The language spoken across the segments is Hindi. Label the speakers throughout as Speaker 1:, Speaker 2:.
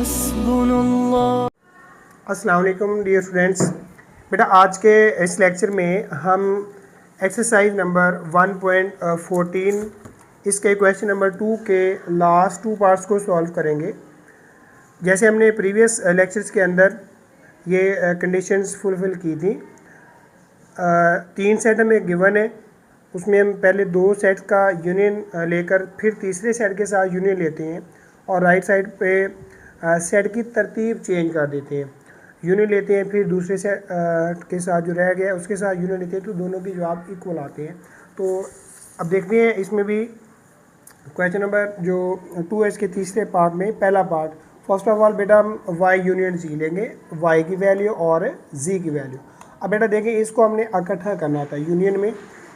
Speaker 1: अस्सलाम वालेकुम डियर स्टूडेंट्स। बेटा आज के इस लेक्चर में हम एक्सरसाइज नंबर 1.14 इसके क्वेश्चन नंबर 2 के लास्ट 2 पार्ट्स को सॉल्व करेंगे। जैसे हमने प्रीवियस लेक्चर्स के अंदर ये कंडीशंस फुलफ़िल की थी। 3 सेट हमें गिवन है, उसमें हम पहले 2 सेट्स का यूनियन लेकर फिर तीसरे सेट के साथ यूनियन लेते हैं और राइट साइड पे सेट की तरतीब चेंज कर देते हैं। यूनियन लेते हैं फिर दूसरे सेट के साथ जो रह गया उसके साथ यूनियन लेते हैं, तो दोनों के जवाब इक्वल आते हैं। तो अब देखते हैं इसमें भी क्वेश्चन नंबर जो 2 है इसके तीसरे पार्ट में पहला पार्ट। फर्स्ट ऑफ ऑल बेटा हम y यूनियन z लेंगे, y की वैल्यू और z की वैल्यू। अब बेटा देखें इसको हमने इकट्ठा करना था यूनियन में।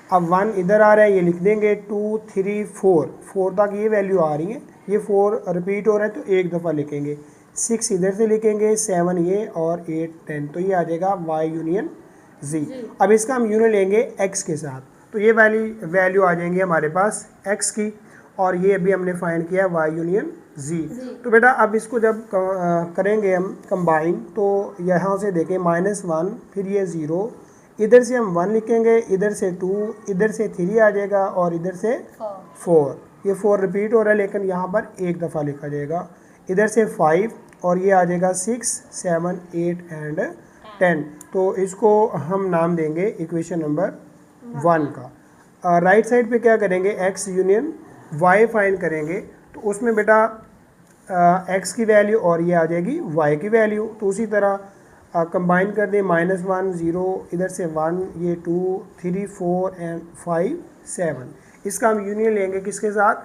Speaker 1: अब 1 इधर आ रहा है, ये लिख देंगे 2 3 4 तक ये वैल्यू आ रही है, ये 4 रिपीट हो रहा है तो एक दफ़ा लिखेंगे। 6 इधर से लिखेंगे, 7 ये और 8 10, तो ये आ जाएगा y यूनियन z। अब इसका हम यूनियन लेंगे x के साथ, तो ये वैल्यू आ जाएंगी हमारे पास x की, और ये अभी हमने फाइंड किया y यूनियन z। तो बेटा अब इसको जब करेंगे हम कंबाइन, तो यहाँ से देखें -1 फिर ये 0, इधर से हम 1 लिखेंगे, इधर से 2, इधर से 3 आ जाएगा और इधर से 4। ये 4 रिपीट हो रहा है लेकिन यहाँ पर एक दफ़ा लिखा जाएगा। इधर से 5 और ये आ जाएगा 6 7 8 एंड 10। तो इसको हम नाम देंगे इक्वेशन नंबर 1 का। राइट साइड पे क्या करेंगे, x यूनियन y फाइंड करेंगे, तो उसमें बेटा x की वैल्यू और ये आ जाएगी y की वैल्यू। तो उसी तरह कंबाइन कर दें, -1 0, इधर से 1, ये 2 3 4 एंड 5 7। इसका हम यूनियन लेंगे किसके साथ,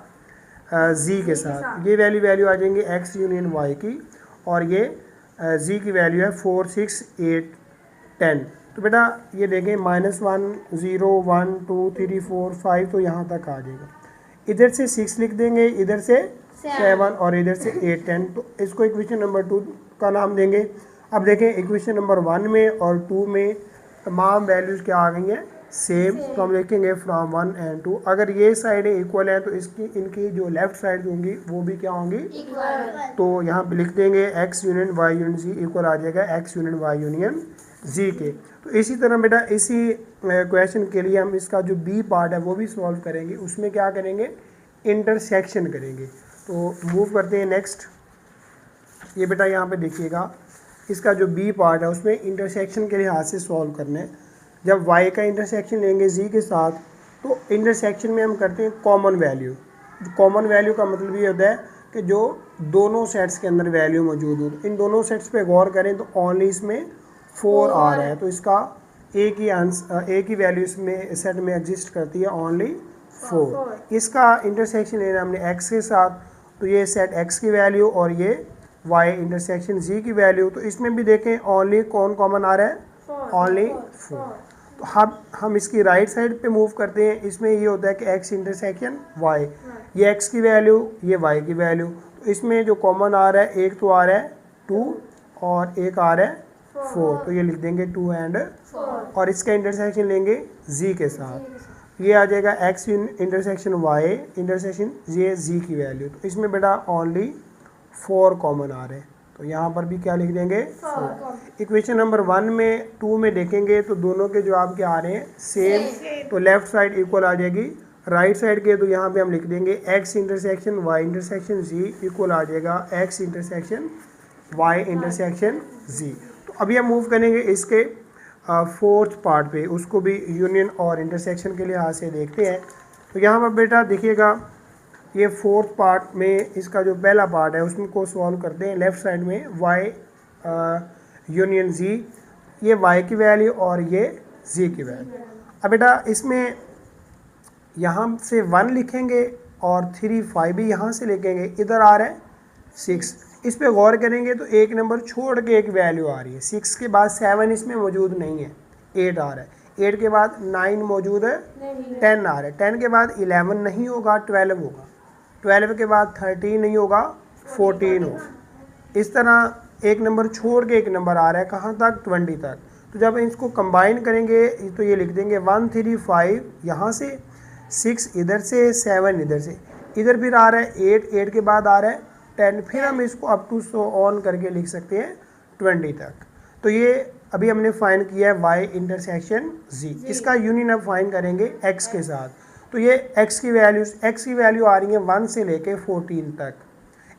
Speaker 1: z के साथ। ये वैल्यू आ जाएंगी x यूनियन y की, और ये z की वैल्यू है 4 6 8 10। तो बेटा ये देखें -1 0 1 2 3 4 5, तो यहाँ तक आ जाएगा। इधर से 6 लिख देंगे, इधर से 7 और इधर से 8 10, तो इसको इक्वेशन नंबर 2 का नाम देंगे। अब देखें इक्वेशन नंबर 1 में और 2 में तमाम वैल्यूज़ क्या आ गई हैं, सेम। तो हम लिखेंगे फ्रॉम 1 एंड 2। अगर ये साइडें इक्वल हैं तो इनकी जो लेफ़्ट साइड होंगी वो भी क्या होंगी, तो यहाँ पे लिख देंगे x union y union z equal आ जाएगा x union y union z के। तो इसी तरह बेटा इसी क्वेश्चन के लिए हम इसका जो b पार्ट है वो भी सॉल्व करेंगे। उसमें क्या करेंगे, इंटरसेक्शन करेंगे। तो मूव करते हैं नेक्स्ट। ये बेटा यहाँ पे देखिएगा, इसका जो b पार्ट है उसमें इंटरसेक्शन के लिहाज से सॉल्व करना है। जब y का इंटरसेक्शन लेंगे z के साथ, तो इंटरसेक्शन में हम करते हैं कॉमन वैल्यू। कॉमन वैल्यू का मतलब ये होता है कि जो दोनों सेट्स के अंदर वैल्यू मौजूद हो। इन दोनों सेट्स पे गौर करें तो ओनली इसमें 4 आ रहा है, तो इसका एक ही वैल्यू इसमें सेट में एग्जिस्ट करती है, ओनली 4। इसका इंटरसेक्शन लेना हमने x के साथ, तो ये सेट x की वैल्यू और ये y इंटरसेक्शन z की वैल्यू। तो इसमें भी देखें ओनली कौन कॉमन आ रहा है, ओनली 4। तो हम इसकी राइट साइड पे मूव करते हैं। इसमें ये होता है कि x इंटरसेक्शन y, ये x की वैल्यू ये y की वैल्यू। तो इसमें जो कॉमन आ रहा है, एक तो आ रहा है 2 और एक आ रहा है 4, तो ये लिख देंगे 2 एंड 4, और इसका इंटरसेक्शन लेंगे z के साथ। ये आ जाएगा x इंटरसेक्शन y इंटरसेक्शन ये z की वैल्यू। तो इसमें बेटा ओनली 4 कॉमन आ रहे हैं, तो यहाँ पर भी क्या लिख देंगे 4। इक्वेशन नंबर 1 में 2 में देखेंगे तो दोनों के जवाब क्या आ रहे हैं, सेम। तो लेफ़्ट साइड इक्वल आ जाएगी राइट साइड के, तो यहाँ पे हम लिख देंगे x intersection y intersection z equal आ जाएगा x intersection y intersection z। तो अभी हम मूव करेंगे इसके 4th पार्ट पे, उसको भी यूनियन और इंटरसेक्शन के लिहाज से देखते हैं। तो यहाँ पर बेटा देखिएगा, ये 4th पार्ट में इसका जो पहला पार्ट है उसको सॉल्व करते हैं। लेफ़्ट साइड में y यूनियन z, ये y की वैल्यू और ये z की वैल्यू। अब बेटा इसमें यहाँ से 1 लिखेंगे और 3 5 भी यहाँ से लिखेंगे, इधर आ रहा है 6। इस पे गौर करेंगे तो एक नंबर छोड़ के एक वैल्यू आ रही है। 6 के बाद 7 इसमें मौजूद नहीं है, 8 आ रहा है। 8 के बाद 9 मौजूद है, 10 आ रहा है। 10 के बाद 11 नहीं होगा, 12 होगा। 12 के बाद 13 नहीं होगा, 14 होगा। इस तरह एक नंबर छोड़ के एक नंबर आ रहा है, कहाँ तक, 20 तक। तो जब इसको कंबाइन करेंगे तो ये लिख देंगे 1 3 5 यहाँ से, 6 इधर से, 7 इधर से, इधर फिर आ रहा है 8 के बाद आ रहा है 10, फिर हम इसको अप टू सो ऑन करके लिख सकते हैं 20 तक। तो ये अभी हमने फाइंड किया है y इंटरसेक्शन z। इसका यूनियन अब फाइंड करेंगे x के साथ। तो ये x की वैल्यू आ रही है 1 से लेके 14 तक,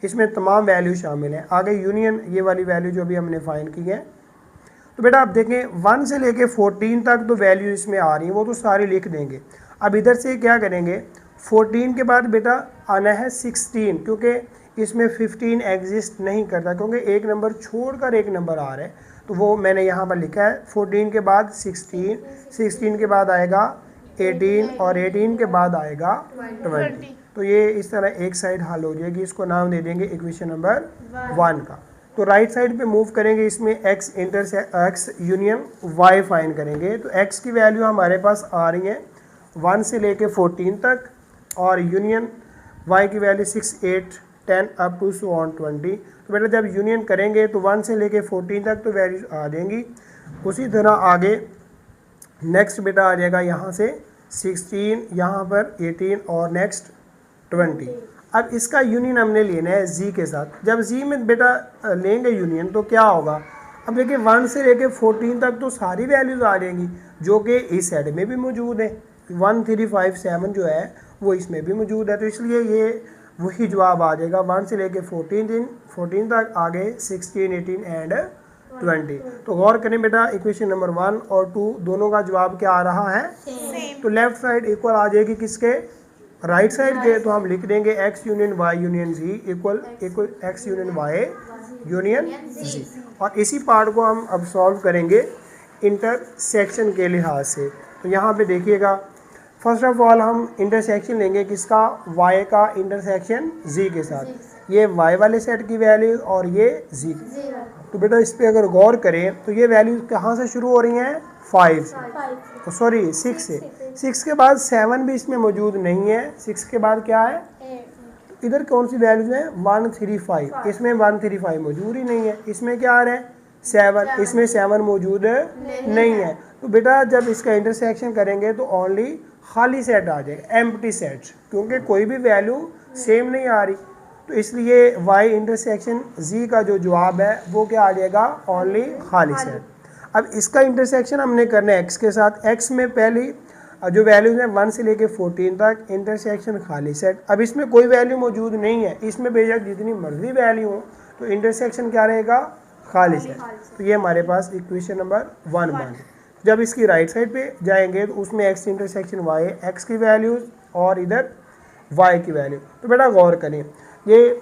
Speaker 1: इसमें तमाम वैल्यू शामिल है। आगे यूनियन ये वाली वैल्यू जो भी हमने फाइंड की है। तो बेटा आप देखें 1 से लेके 14 तक तो वैल्यू इसमें आ रही है, वो तो सारी लिख देंगे। अब इधर से क्या करेंगे, 14 के बाद बेटा आना है 16, क्योंकि इसमें 15 एग्जिस्ट नहीं करता, क्योंकि एक नंबर छोड़कर एक नंबर आ रहा है, तो वो मैंने यहाँ पर लिखा है। 14 के बाद 16, 16 के बाद आएगा 18 और 18 के बाद आएगा 20। तो ये इस तरह एक साइड हल हो जाएगी, इसको नाम दे देंगे इक्वेशन नंबर 1 का। तो राइट साइड पे मूव करेंगे, इसमें x यूनियन y फाइंड करेंगे। तो x की वैल्यू हमारे पास आ रही है 1 से लेके 14 तक, और यूनियन y की value 6, 8, 10 up to so on 20। तो बेटा जब यूनियन करेंगे तो 1 से लेके 14 तक तो वैल्यू आ जाएंगी। उसी तरह आगे नेक्स्ट बेटा आ जाएगा यहाँ से 16, यहाँ पर 18 और नेक्स्ट 20। अब इसका यूनियन हमने लेना है z के साथ। जब z में बेटा लेंगे यूनियन तो क्या होगा, अब देखिए 1 से लेके 14 तक तो सारी वैल्यूज़ आ जाएंगी जो कि इस साइड में भी मौजूद है। 1357 जो है वो इसमें भी मौजूद है, तो इसलिए ये वही जवाब आ जाएगा 1 से लेके 14 तक, आगे 16, 18 एंड 20। तो गौर करें बेटा इक्वेशन नंबर 1 और 2 दोनों का जवाब क्या आ रहा है, तो लेफ्ट साइड इक्वल आ जाएगी किसके, राइट साइड के। तो हम लिख देंगे x union y union z equal x union y union z। और इसी पार्ट को हम अब सॉल्व करेंगे इंटरसेक्शन के लिहाज से। तो यहाँ पे देखिएगा, फर्स्ट ऑफ ऑल हम इंटरसेक्शन लेंगे किसका, y का इंटरसेक्शन z के साथ। ये y वाले सेट की वैल्यू और ये z। तो बेटा इस पर अगर गौर करें तो ये वैल्यू कहाँ से शुरू हो रही हैं, 5 से, सॉरी 6 से। 6 के बाद 7 भी इसमें मौजूद नहीं है, 6 के बाद क्या है, तो इधर कौन सी वैल्यूज है, 135, इसमें 135 मौजूद ही नहीं है। इसमें क्या आ रहा है, 7, इसमें 7 मौजूद नहीं है। तो बेटा जब इसका इंटरसेक्शन करेंगे तो ओनली खाली सेट आ जाएगा, एम्प्टी सेट, क्योंकि कोई भी वैल्यू सेम नहीं आ रही। तो इसलिए y इंटरसेक्शन z का जो जवाब है वो क्या आ जाएगा, ओनली खाली सेट। अब इसका इंटरसेक्शन हमने करना है x के साथ। x में पहली जो वैल्यूज हैं 1 से लेके 14 तक, इंटरसेक्शन खाली सेट। अब इसमें कोई वैल्यू मौजूद नहीं है, इसमें बेशक जितनी मर्जी वैल्यू हो, तो इंटरसेक्शन क्या रहेगा, खाली सेट। तो ये हमारे पास इक्वेशन नंबर 1 बन। जब इसकी राइट साइड पे जाएंगे तो उसमें x इंटरसेक्शन y, x की वैल्यूज और इधर y की वैल्यू। तो बेटा गौर करें, ये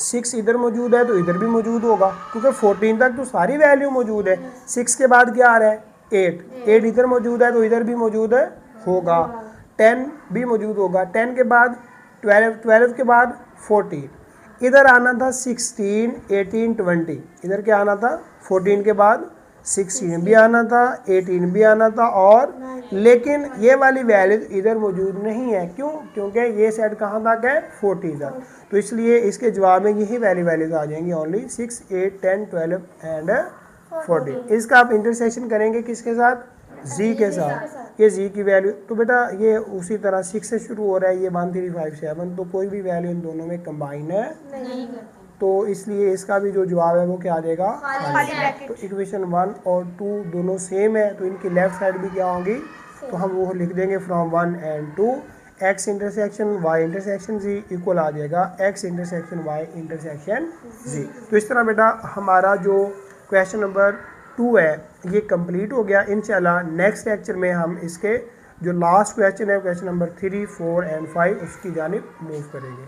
Speaker 1: 6 इधर मौजूद है तो इधर भी मौजूद होगा, क्योंकि 14 तक तो सारी वैल्यू मौजूद है। 6 के बाद क्या आ रहा है, 8 इधर मौजूद है तो इधर भी मौजूद होगा। 10 भी मौजूद होगा। 10 के बाद 12 के बाद 14, इधर आना था 16, 18, 20, इधर क्या आना था, 14 के बाद 16 भी आना था, 18 भी आना था, और लेकिन ये वाली वैल्यू इधर मौजूद नहीं है। क्यों, क्योंकि ये सेट कहाँ तक है, 40 तक। तो इसलिए इसके जवाब में यही वैल्यूज आ जाएंगी, ओनली 6, 8, 10, 12 एंड 14। इसका आप इंटरसेक्शन करेंगे किसके साथ, z के साथ। ये z की वैल्यू, तो बेटा ये उसी तरह 6 से शुरू हो रहा है, ये 1357, तो कोई भी वैल्यू इन दोनों में कंबाइन है नहीं, तो इसलिए इसका भी जो जवाब है वो क्या आ जाएगा, तो इक्वेशन 1 और 2 दोनों सेम है, तो इनकी लेफ्ट साइड भी क्या होंगी, तो हम वो लिख देंगे from 1 and 2, x intersection y intersection z equal आ जाएगा x intersection y intersection z। तो इस तरह बेटा हमारा जो क्वेश्चन नंबर 2 है ये कंप्लीट हो गया। इंशाल्लाह नेक्स्ट लेक्चर में हम इसके जो लास्ट क्वेश्चन है, क्वेश्चन नंबर 3, 4 एंड 5, उसकी जानिब मूव करेंगे।